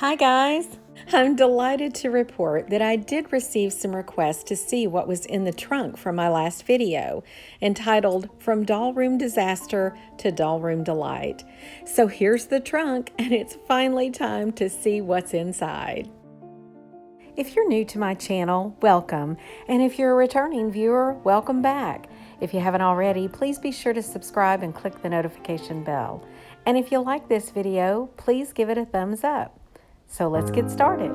Hi guys! I'm delighted to report that I did receive some requests to see what was in the trunk from my last video, entitled From Doll Room Disaster to Doll Room Delight. So here's the trunk, and it's finally time to see what's inside. If you're new to my channel, welcome, and if you're a returning viewer, welcome back. If you haven't already, please be sure to subscribe and click the notification bell. And if you like this video, please give it a thumbs up. So let's get started.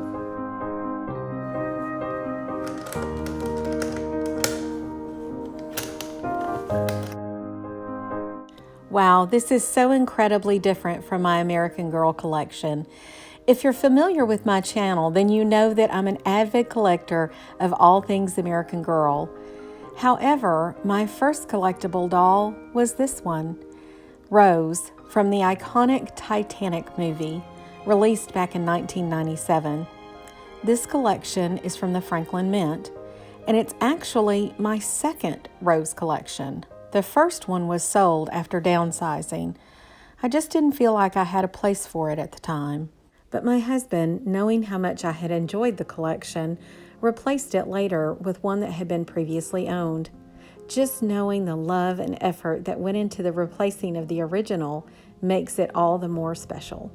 Wow, this is so incredibly different from my American Girl collection. If you're familiar with my channel, then you know that I'm an avid collector of all things American Girl. However, my first collectible doll was this one, Rose, from the iconic Titanic movie, released back in 1997. This collection is from the Franklin Mint, and it's actually my second Rose collection. The first one was sold after downsizing. I just didn't feel like I had a place for it at the time. But my husband, knowing how much I had enjoyed the collection, replaced it later with one that had been previously owned. Just knowing the love and effort that went into the replacing of the original makes it all the more special.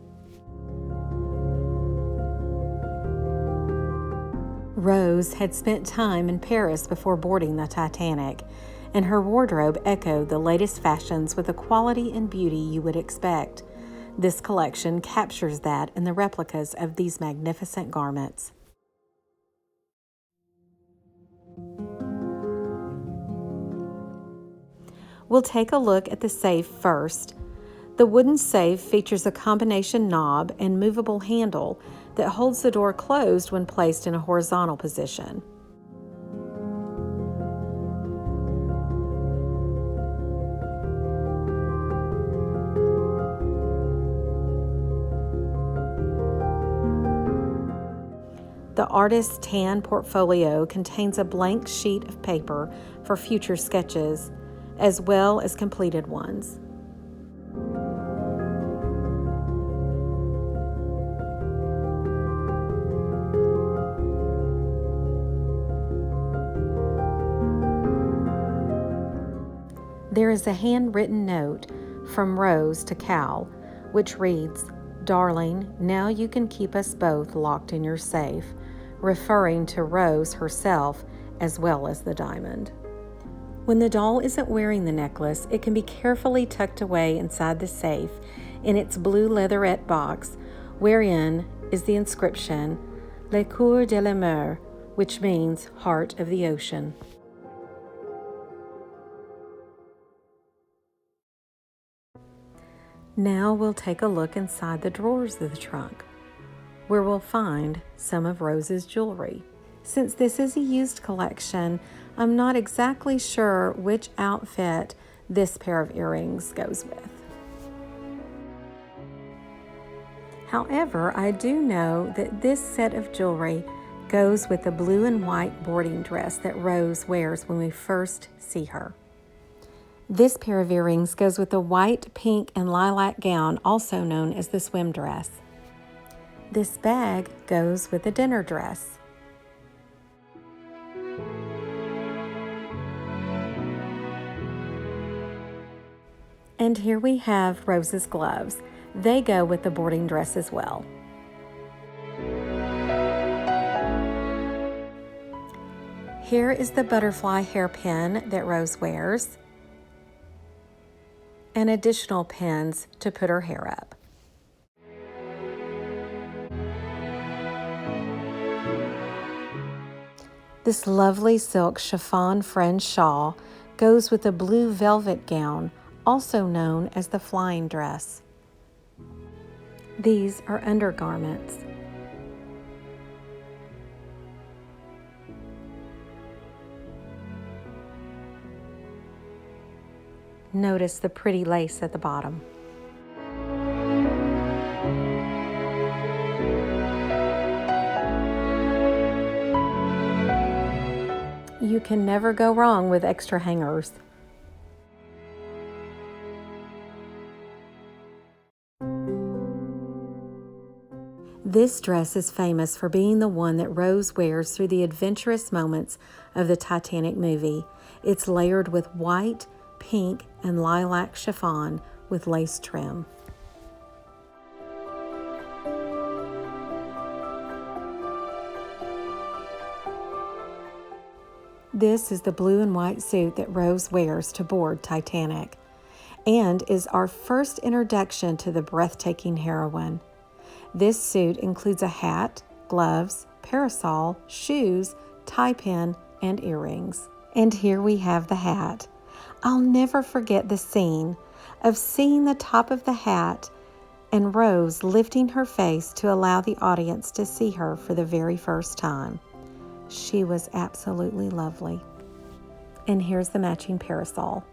Rose had spent time in Paris before boarding the Titanic, and her wardrobe echoed the latest fashions with the quality and beauty you would expect. This collection captures that in the replicas of these magnificent garments. We'll take a look at the safe first. The wooden safe features a combination knob and movable handle that holds the door closed when placed in a horizontal position. The artist's tan portfolio contains a blank sheet of paper for future sketches, as well as completed ones. There is a handwritten note from Rose to Cal, which reads, "Darling, now you can keep us both locked in your safe," referring to Rose herself as well as the diamond. When the doll isn't wearing the necklace, it can be carefully tucked away inside the safe in its blue leatherette box, wherein is the inscription, Le Coeur de la Mer, which means heart of the ocean. Now we'll take a look inside the drawers of the trunk, where we'll find some of Rose's jewelry. Since this is a used collection, I'm not exactly sure which outfit this pair of earrings goes with. However, I do know that this set of jewelry goes with the blue and white boarding dress that Rose wears when we first see her. This pair of earrings goes with the white, pink, and lilac gown, also known as the swim dress. This bag goes with the dinner dress. And here we have Rose's gloves. They go with the boarding dress as well. Here is the butterfly hairpin that Rose wears, and additional pins to put her hair up. This lovely silk chiffon fringe shawl goes with a blue velvet gown, also known as the flying dress. These are undergarments. Notice the pretty lace at the bottom. You can never go wrong with extra hangers. This dress is famous for being the one that Rose wears through the adventurous moments of the Titanic movie. It's layered with white, pink, and lilac chiffon with lace trim. This is the blue and white suit that Rose wears to board Titanic, and is our first introduction to the breathtaking heroine. This suit includes a hat, gloves, parasol, shoes, tie pin, and earrings. And here we have the hat. I'll never forget the scene of seeing the top of the hat and Rose lifting her face to allow the audience to see her for the very first time. She was absolutely lovely. And here's the matching parasol.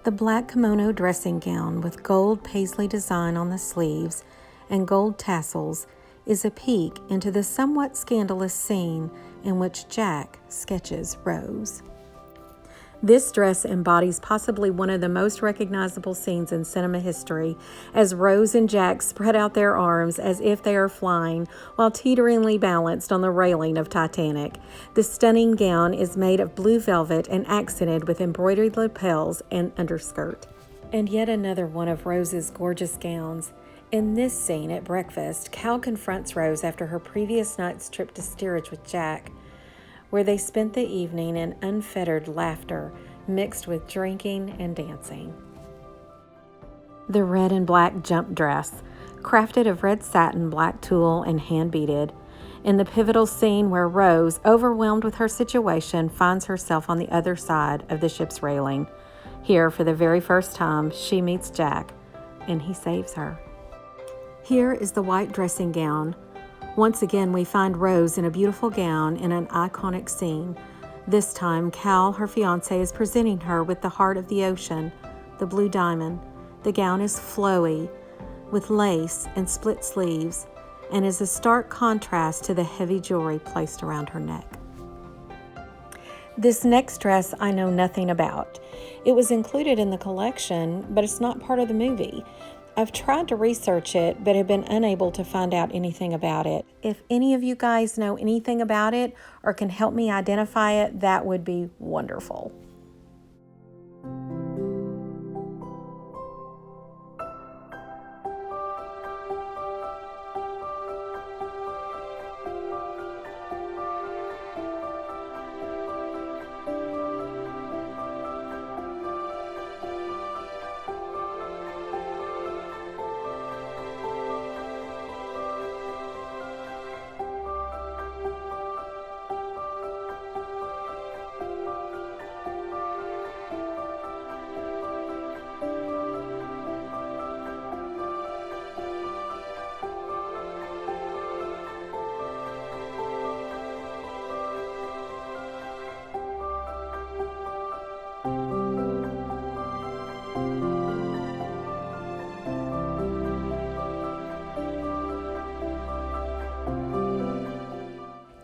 The black kimono dressing gown with gold paisley design on the sleeves and gold tassels is a peek into the somewhat scandalous scene in which Jack sketches Rose. This dress embodies possibly one of the most recognizable scenes in cinema history, as Rose and Jack spread out their arms as if they are flying while teeteringly balanced on the railing of Titanic. The stunning gown is made of blue velvet and accented with embroidered lapels and underskirt. And yet another one of Rose's gorgeous gowns. In this scene at breakfast, Cal confronts Rose after her previous night's trip to steerage with Jack, where they spent the evening in unfettered laughter mixed with drinking and dancing. The red and black jump dress, crafted of red satin, black tulle, and hand-beaded, in the pivotal scene where Rose, overwhelmed with her situation, finds herself on the other side of the ship's railing. Here, for the very first time, she meets Jack, and he saves her. Here is the white dressing gown. Once again, we find Rose in a beautiful gown in an iconic scene. This time, Cal, her fiancé, is presenting her with the heart of the ocean, the blue diamond. The gown is flowy, with lace and split sleeves, and is a stark contrast to the heavy jewelry placed around her neck. This next dress I know nothing about. It was included in the collection, but it's not part of the movie. I've tried to research it, but have been unable to find out anything about it. If any of you guys know anything about it or can help me identify it, that would be wonderful.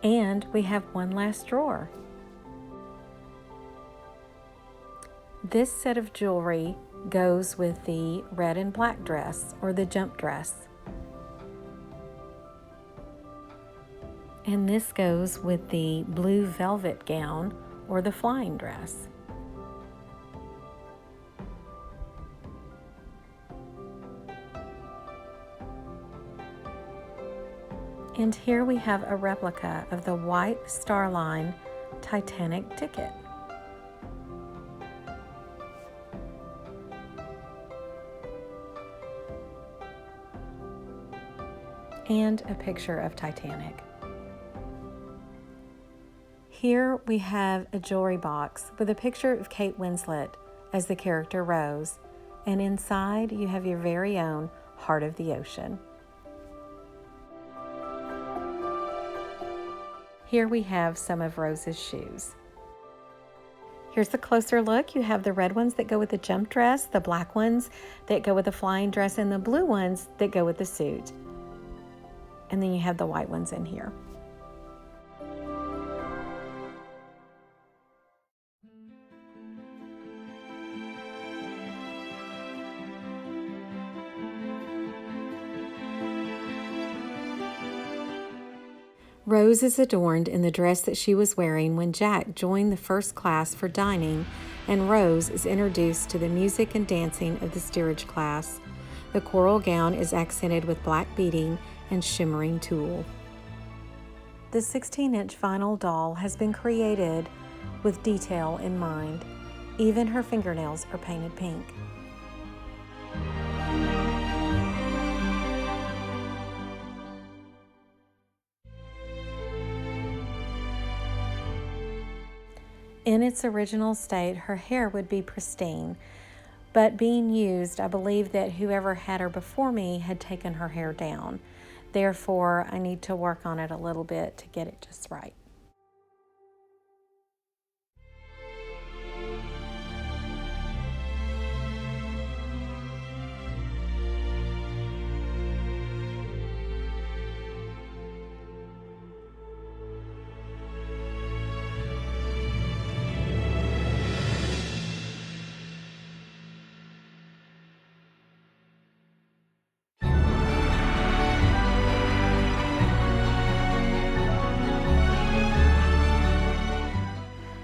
And we have one last drawer. This set of jewelry goes with the red and black dress, or the jump dress. And this goes with the blue velvet gown, or the flying dress. And here we have a replica of the White Star Line Titanic ticket. And a picture of Titanic. Here we have a jewelry box with a picture of Kate Winslet as the character Rose, and inside you have your very own Heart of the Ocean. Here we have some of Rose's shoes. Here's a closer look. You have the red ones that go with the jump dress, the black ones that go with the flying dress, and the blue ones that go with the suit. And then you have the white ones in here. Rose is adorned in the dress that she was wearing when Jack joined the first class for dining, and Rose is introduced to the music and dancing of the steerage class. The coral gown is accented with black beading and shimmering tulle. The 16-inch vinyl doll has been created with detail in mind. Even her fingernails are painted pink. In its original state, her hair would be pristine, but being used, I believe that whoever had her before me had taken her hair down. Therefore, I need to work on it a little bit to get it just right.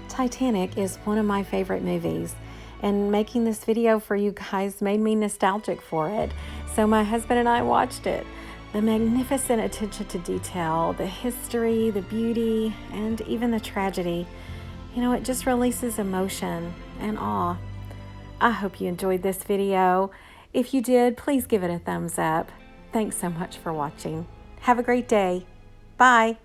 Titanic is one of my favorite movies, and making this video for you guys made me nostalgic for it. So my husband and I watched it. The magnificent attention to detail, the history, the beauty, and even the tragedy. You know, it just releases emotion and awe. I hope you enjoyed this video. If you did, please give it a thumbs up. Thanks so much for watching. Have a great day. Bye.